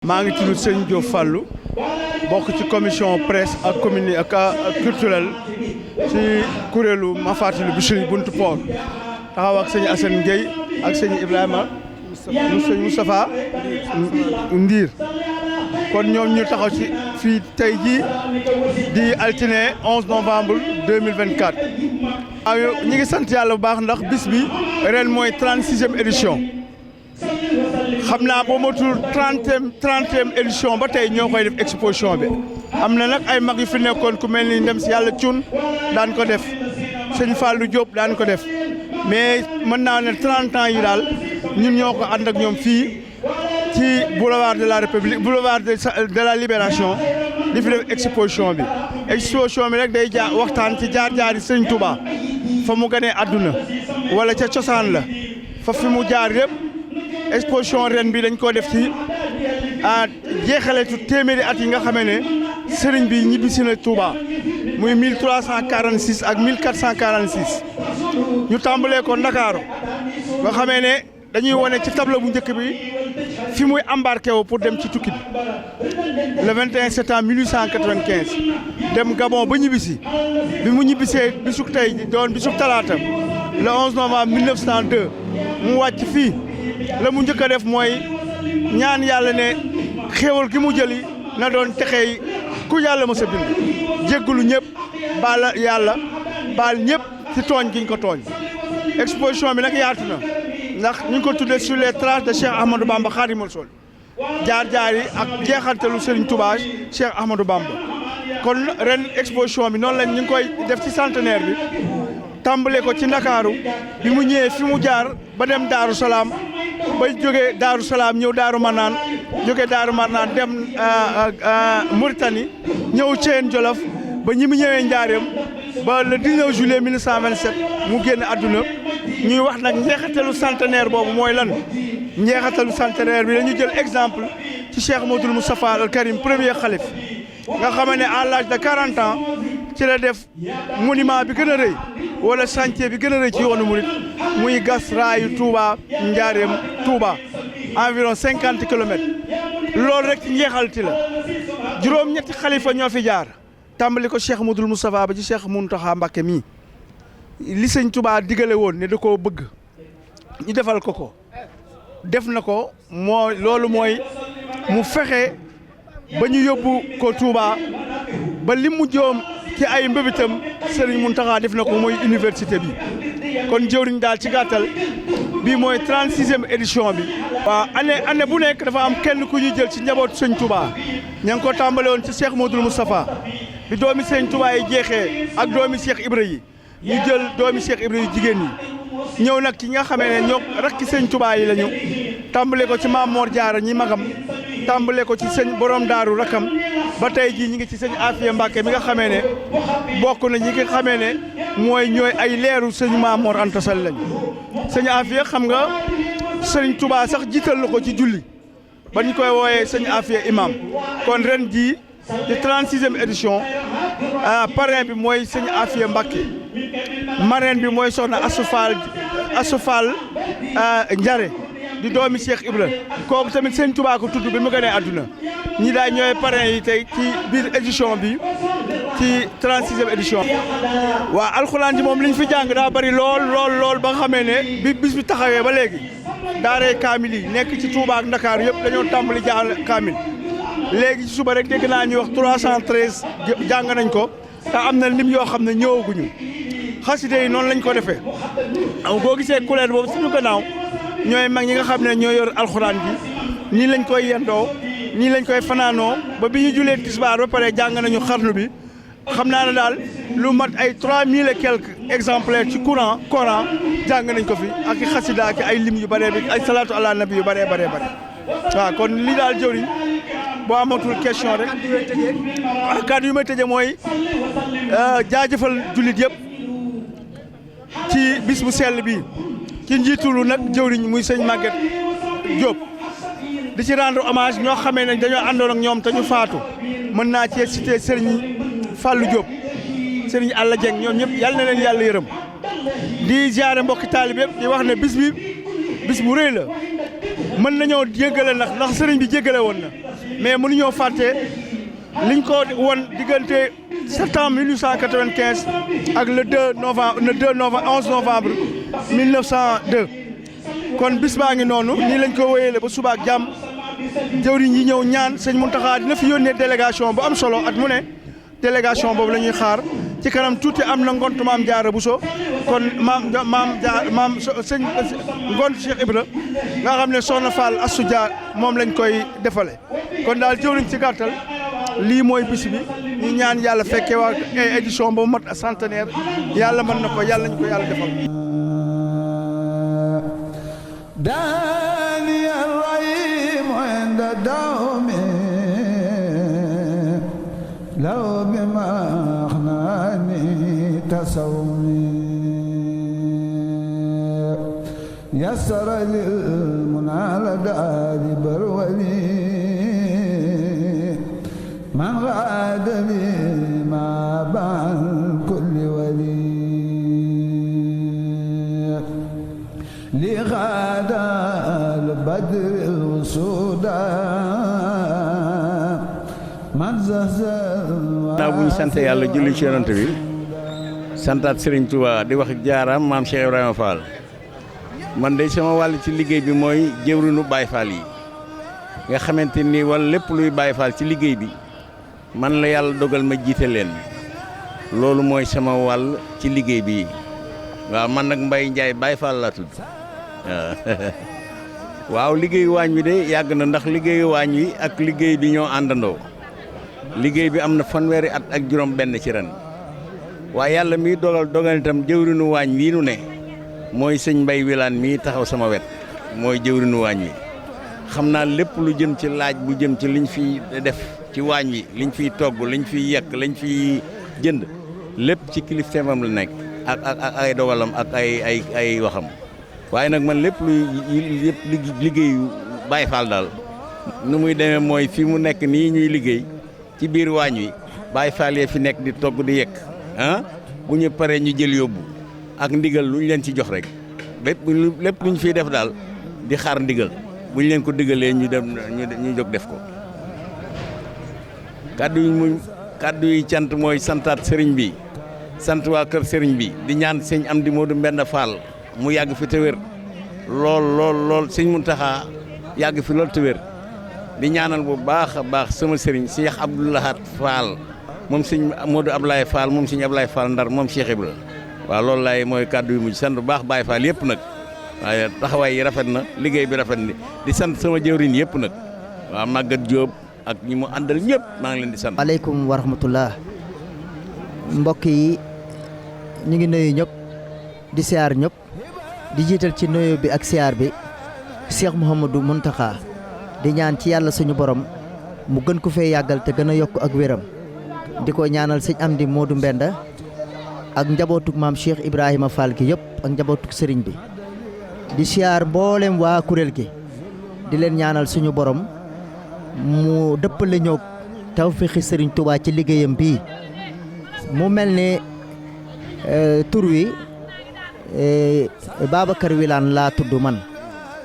maa ngi tudd Sëñ Diop Fallou bokk ci commission presse ak commune ak culturelle ci kuréelu Mafaatihul Bichri buntu port taxaw ak sëñ Assane Gueye ak sëñ Ibrahima sëñ Moustapha Ndiir kon ñoom ñu taxaw ci fii tey jii di altine 11 novembre 2024. waaw ñi ngi sant yàlla bu baax ndax bis bi ren mooy 36e édition xam naa boo matul 30e édition ba tey ñoo koy def exposition bi am na nag ay mag yu fi nekkoon ku mel ni ndem si yàlla cun daan ko def sëñ Fallou Diop daan ko def mais mën naa ne 30 ans yi daal ñun ñoo ko ànd ak ñoom fii ci boulevard de la République boulevard de la Libération di fi def exposition bi rek day waxtaan ci jaar-jaari Sëñ Touba fa mu gënee àdduna wala ca cosaan la fa fi mu jaar yëpp exposition ren bi dañ koo def ci jeexaletu téeméeri at yi nga xamee ne sëriñ bi ñibbisi na Touba muy 1346 ak 1446 ñu tàmbalee ko Ndakaaru nga xamee ne dañuy wane ci tableau bu njëkk bi fi muy embarqué wu pour dem ci tukki bi le 21 septembre 1895 dem Gabon ba ñibbisi bi mu ñibbisee bisuk tey doon bisuk talaata le 11 novembre 1902 mu wàcc fii la mu njëkk a def mooy ñaan yàlla ne xéewal gi mu jëli na doon texey ku yàlla mës a bind jéggalu ñëpp baal yàlla baal ñëpp ci tooñ giñ ko tooñ exposition bi nag yaatu na ndax ñu ngi ko tuddee sur les traces de Cheikh Ahmadou Bamba Khadimou Rassoul jaar-jaar yi ak jeexantalu Serigne Touba Cheikh Ahmadou Bamba kon ren exposition bi noonu lañ ñu ngi koy def ci centenaire bi tàmbale ko ci Ndakaaru bi mu ñëwee fi mu jaar ba dem Daaru Salaam ba jógee Daaru Salaam ñëw Daaru Marnaan jógee Daaru Marnaan dem Mauritanie ñëw Thiène Jolof ba ñi mu ñëwee Njaareem ba le 19 juillet 1927 mu génn àdduna ñuy wax nag njeexatalu centenaire boobu mooy lan njeexatalu centenaire bi dañu jël exemple ci Cheikh Mouhamadoul Moustapha Al Karim premier xalif nga xam ne à l'âge de 40 ans ci la def monument bi gën a rëy wala chantier bi gën a rëy ci yoonu murit muy gas raayu Touba Njaareem Touba environ 50 kilomètres loolu rek ci njeexalti la juróom-ñetti xalifa ñoo fi jaar tàmbali ko Cheikh Mouhamadoul Moustapha ba ci Cheikh Mountakha Mbacké mii li sëñ Touba digale woon ne da koo bëgg ñu defal ko def na ko loolu mooy mu fexe ba ñu yóbbu ko Touba ba li mu joom ci ay mbëbitam Serigne Mountakha def na ko mooy université bi kon jëwriñ daal ci gàttal bii mooy 36e édition bi. waaw année bu nekk dafa am kenn ku ñuy jël ci njabootu sëñ Touba ña ngi ko tàmbale woon ci Cheikh Mouhamadoul Moustapha bi doomi sëñ Touba yi jeexee ak doomi Cheikh Ibra yi ñu jël doomi Cheikh Ibra yi jigéen ñi ñëw nag ci nga xamee ne ñoo rakki sëñ Touba yi lañu tàmbale ko ci Maam Mor Jaara ñi magam tàmbale ko ci sëñ borom daaru rakam ba tey jii ñi ngi ci sëñ Afiya Mbàkke mi nga xamee ne bokk na ñi nga xamee ne ñooy ay leeru sëñ Maam Mor Anta Sall lañu sëñ Afiya xam nga sëñ Touba sax jiital na ko ci julli ba ñu koy wooyee sëñ Afiya imam kon ren jii di 36e édition parrain bi mooy sëñ Afiya Mbàkke marraine bi mooy soxna Assoufal Njare di doomi Cheikh Ibra kooku tamit sëñ Touba ko tudd bi mu gënee àdduna ñi daay ñooy parrain yi tey ci biir édition bi ci 36e édition waa alxuraan ji moom li ñu fi jàng daa bari lool ba nga xamee ne bi bis bi taxawee ba léegi daaree kaamil yi nekk ci Touba ak Ndakaaru yëpp dañoo tàmbali jàng kaamil léegi ci suba rek dégg naa ñuy wax 313 jàng nañ ko te am na lim yoo xam ne ñëwaguñu xaside yi noonu lañ ko defee boo gisee kuréel boobu suñu gannaaw ñooy mag ñi nga xam ne ñoo yor alxuraan bi nii lañ koy yendoo nii lañ koy fanaanoo ba bi ñu julee tisbaar ba pare jàng nañu xarnu bi xam naa ne daal lu mat ay 3000 et quelques exemplaires ci Coran jàng nañ ko fi ak i xasida ak ay lim yu bëree bi ay salaatu ala nabi yu bëree waaw kon li daal jëwriñ boo amatul question rek kàddu yu may tëjee mooy jaajëfal jullit yëpp ci bis bu sell bi ci njiitulu nag jëwriñ muy sëñ Maguette Diop di ci rendre hommage ñoo xamee ne dañoo àndoon ak ñoom te ñu faatu mën naa cee cité Serigne Fallou Diop Serigne Alla Dieng ñoom ñëpp yal na leen yàlla yërëm di ziare mbokki taalib yëpp di wax ne bis bu rëy la mën nañoo jéggale ndax sëriñ bi jéggale woon na mais mënuñoo fàtte liñ ko won diggante septembre 1895 ak le 11 novembre 1902 kon bis baa ngi noonu nii lañ ko wéyale ba suba ak jàmm jëwriñ yi ñëw ñaan sëñ Mountakha dina fi yónnee délégation bu am solo at mu ne délégation boobu la ñuy xaar ci kanam tuuti am na ngont maam Jaara Buso kon maam sëñ ngont Cheikh Ibra nga xam ne Soxna Fall Astou Dia moom lañ koy defale kon daal jëwriñ ci gàttal lii mooy bis bi ñu ñaan yàlla fekkee waa édition ba mat a centenaire yàlla mën na ko yàlla nañu ko yàlla defal داني الرحيم عند دومي لو بما أخناني تصومي يسر للمنال داري برولي من غاد لي ما بعد كل ولي لغاد البدر الوسودا من زهزه naa bu ñu sant yàlla julli ci yonent bi santaat Serigne Touba di wax jaaram maam Cheikh Ibrahima Fall man de sama wàll ci liggéey bi mooy jëwriñu Baye Fall yi nga xamante ni wala lépp luy Baye Fall ci liggéey bi man la yàlla dogal ma jiite leen loolu mooy sama wàll ci liggéey bi waaw man nag Mbaye Ndiaye Baye Fall laa tudd waaw liggéeyu waañ wi de yàgg na ndax liggéeyu waañ wi ak liggéey bi ñoo àndandoo liggéey bi am na fanweeri at ak juróom benn ci ren waaye yàlla miy dogal itam jëwriñu waañ wii nu ne mooy sëñ Mbay Wilaan mii taxaw sama wet mooy jëwriñu waañ wi xam naa lépp lu jëm ci laaj bu jëm ci liñ fiy def ci waañ wi liñ fiy togg liñ fiy yekk liñ fiy jënd lépp ci kilifteefam la nekk ak ay dogalam ak ay waxam waaye nag man lépp luy liggéeyu Baye Fall daal nu muy demee mooy fi mu nekk nii ñuy liggéey ci biir waañ wi Baye Fall yee fi nekk di togg di yekk bu ñu paree ñu jël yóbbu ak ndigal lu ñu leen ci jox rek lépp lu ñu fiy def daal di xaar ndigal bu ñu leen ko digalee ñu dem ñu jóg def ko kàddu yi cant mooy santaat sëriñ bi sant waa kër sëriñ bi di ñaan sëñ Amdi Modou Mbenda Fall mu yàgg fi te wér lool sëñ Mountakha yàgg fi lool te wér di ñaanal bu baax a baax sama sëriñ Cheikh Abdoulahat Fall moom sëñ Modou Ablaye Fall moom sëñ Ablaye Fall Ndar moom Cheikh Ibra waaw loolu laay mooy kàddu yu mujj sant bu baax Baye Fall yëpp nag waaye taxawaay yi rafet na liggéey bi rafet ni di sant sama jëwriñ yëpp nag waaw Maguette Diop ak ñi mu àndal ñëpp maa ngi leen di sant. aleykum wa rahmatullah mbokk yi ñu ngi nuyu ñëpp di siyaar ñëpp di jiital ci nuyu bi ak siyaar bi Cheikh Mouhamadou Mountakha di ñaan ci yàlla suñu borom mu gën ko fee yàggal te gën a yokk ak wéram di ko ñaanal sëñ Amdi Modou Mbenda ak njabootug maam Cheikh Ibrahima Fall gi yëpp ak njabootug sëriñ bi di siyaar mboolem waa kuréel gi di leen ñaanal suñu borom mu dëppale ñoog tawféexi sëriñ Touba ci liggéeyam bii mu mel ne tur wi Babacar Wilane laa tudd man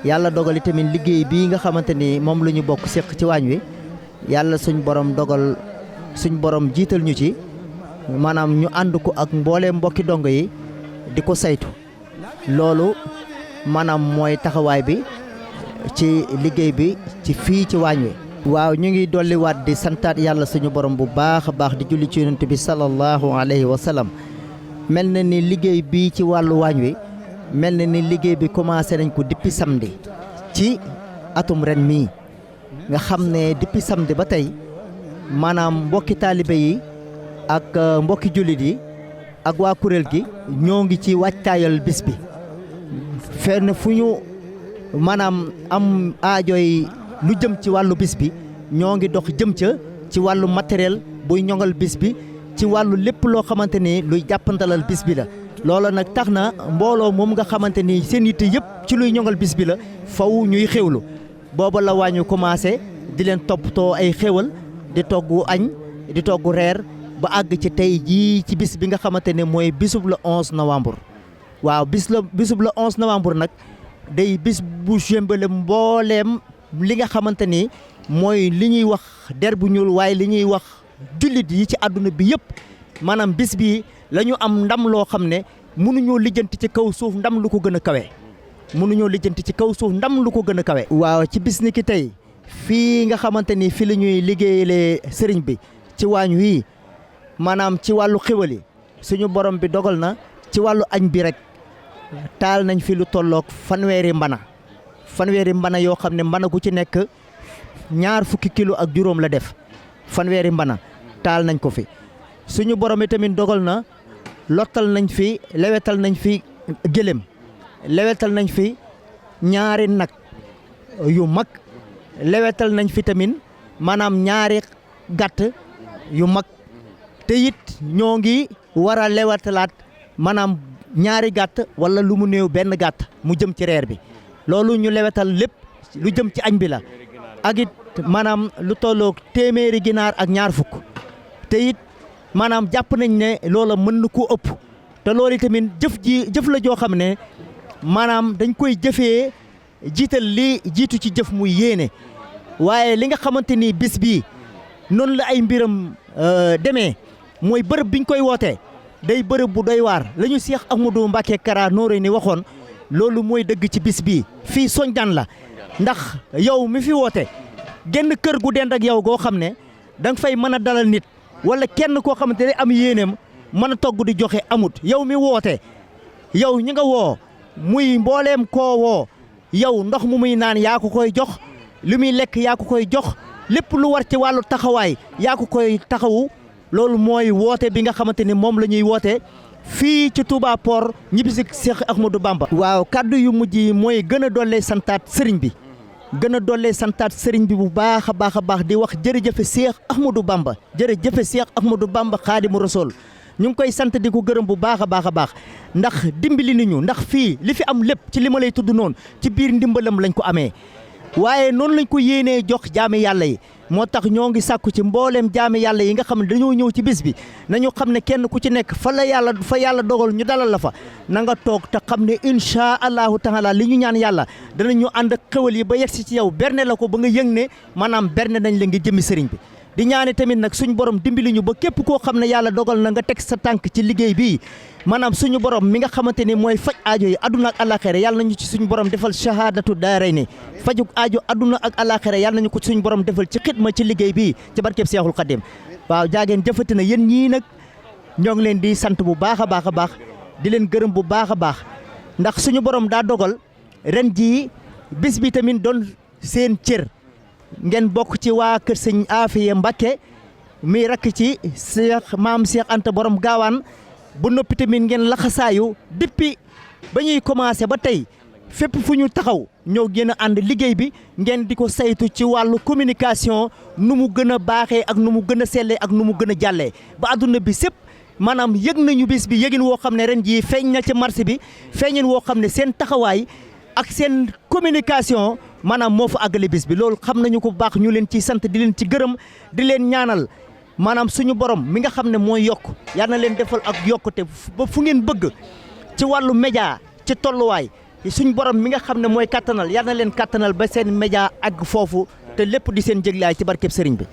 yàlla dogal tamit liggéey bii nga xamante ni moom la ñu bokk séq ci waañ wi yàlla suñ borom dogal suñ borom jiital ñu ci maanaam ñu ànd ko ak mbooleem mbokki dongo yi di ko saytu loolu maanaam mooy taxawaay bi ci liggéey bi ci fii ci waañ wi waaw ñu ngi dolliwaat di santaat yàlla suñu borom bu baax a baax di julli ci yonent bi sallallahu alayhi wa sallam mel na ni liggéey bi ci wàllu waañ wi mel na ni liggéey bi commencé nañ ko depuis samedi ci atum ren mii nga xam ne depuis samedi ba tey maanaam mbokki taalibe yi ak mbokki jullit yi ak waa kuréel gi ñoo ngi ci wàccaayal bis bi fenn fu ñu maanaam am aajoy lu jëm ci wàllu bis bi ñoo ngi dox jëm ca ci wàllu matériel buy ñoŋal bis bi ci wàllu lépp loo xamante ni luy jàppandalal bis bi la loola nag tax na mbooloo moom nga xamante ni seen yitte yëpp ci luy ñoŋal bis bi la faw ñuy xéwlu booba la waañu commencé di leen toppatoo ay xéwal di togg añ di togg reer ba àgg ci tey jii ci bis bi nga xamante ne mooy bisub le 11 novembre waaw bisub le 11 novembre nag day bis bu jëmbale mbooleem li nga xamante ni mooy li ñuy wax der bu ñuul waaye li ñuy wax jullit yi ci àdduna bi yëpp maanaam bis bi la ñu am ndam loo xam ne mënuñoo lijjanti ci kaw suuf ndam lu ko gën a kawe mënuñoo lijjanti ci kaw suuf ndam lu ko gën a kawe. waaw ci bis ni ki tey fii nga xamante ni fi la ñuy liggéeyalee sëriñ bi ci waañ wi maanaam ci wàllu xéwal yi suñu borom bi dogal na ci wàllu añ bi rek taal nañ fi lu tolloog fanweeri mbana yoo xam ne mbana gu ci nekk 20 kilo ak juróom la def fanweeri mbana taal nañ ko fi suñu borom tamit dogal na lottal nañ fi lewetal nañ fi gëlëm lewetal nañ fi ñaari nag yu mag lewetal nañ fi tamit maanaam ñaari gàtt yu mag te it ñoo ngi war a lewetalaat maanaam ñaari gàtt wala lu mu néew benn gàtt mu jëm ci reer bi loolu ñu lewetal lépp lu jëm ci añ bi la ak it maanaam lu tolloog téeméeri ginaar ak 20 te it maanaam jàpp nañ ne loola mën na koo ëpp te loolu tamit jëf la joo xam ne maanaam dañ koy jëfee jiital li jiitu ci jëf muy yéene waaye li nga xamante ni bis bii noonu la ay mbiram demee mooy bërëb biñ koy wootee day bërëb bu doy waar la ñu Cheikh Ahmadou Mbacké Kara Noreyni waxoon loolu mooy dëgg ci bis bii fii Sondiane la ndax yow mi fi woote genn kër gu dend ak yow goo xam ne da nga fay mën a dalal nit wala kenn koo xamante ne am yéeneem mën a togg di joxe amut yow mi woote yow ñi nga woo muy mbooleem koo woo yow ndox mu muy naan yaa ko koy jox li muy lekk yaa ko koy jox lépp lu war ci wàllu taxawaay yaa ko koy taxawu loolu mooy woote bi nga xamante ni moom la ñuy woote fii ci Touba Port ñibbisi Cheikh Ahmadou Bamba. waaw kaddu yu mujj yi mooy gën a dollee santaat sëriñ bi bu baax a baax di wax jërëjëfe Cheikh Ahmadou Bamba jërëjëfe Cheikh Ahmadou Bamba Xaadimu Rasuul ñu ngi koy sant di ko gërëm bu baax a baax ndax dimbali nañu ndax fii li fi am lépp ci li ma lay tudd noonu ci biir ndimbalam lañ ko amee waaye noonu lañ ko yéenee jox jaami yàlla yi moo tax ñoo ngi sàkku ci mbooleem jaami yàlla yi nga xam ne dañoo ñëw ci bis bi nañu xam ne kenn ku ci nekk fa yàlla dogal ñu dalal la fa na nga toog te xam ne incha allahu taala li ñu ñaan yàlla danañu ànd ak xewal yi ba yegsi ci yow berne la ko ba nga yëg ne maanaam berne nañ la ngi jëmi sëriñ bi di ñaane tamit nag suñu borom dimbali ñu ba képp koo xam ne yàlla dogal na nga teg sa tànk ci liggéey bii maanaam suñu borom mi nga xamante ni mooy faj aajo yi adduna ak alaxira yàlla nañu ci suñu borom defal shahadatu daarayni fajug aajo adduna ak alaxira yàlla nañu ko suñu borom defal ci xidma ci liggéey bii ci barkeb Seexul Xadim waaw jaageen jëfati na yéen ñii nag ñoo ngi leen di sant bu baax a baax di leen gërëm bu baax a baax ndax suñu borom daa dogal ren jii bis bi tamit doon seen cër ngeen bokk ci waa kër sëñ Afiya Mbacké mi rakk ci maam Cheikh Anta borom gaawaan bu noppi tamit ngeen laxasaayu depuis ba ñuy commencé ba tey fépp fu ñu taxaw ñoo gën a ànd liggéey bi ngeen di ko saytu ci wàllu communication nu mu gën a baaxee ak nu mu gën a sellee ak nu mu gën a jàllee ba adduna bi sépp maanaam yëg nañu bis bi yëgin woo xam ne ren jii feeñ na ci marché bi feeñin woo xam ne seen taxawaay ak seen communication maanaam moo fa àggale bis bi loolu xam nañu ko bu baax ñu leen ci sant di leen ci gërëm di leen ñaanal maanaam suñu borom mi nga xam ne mooy yokk yal na leen defal ak yokkute ba fu ngeen bëgg ci wàllu média ci tolluwaay suñu borom mi nga xam ne mooy kattanal yal na leen kattanal ba seen média àgg foofu te lépp di seen jéglaay ci barkeb sëriñ bi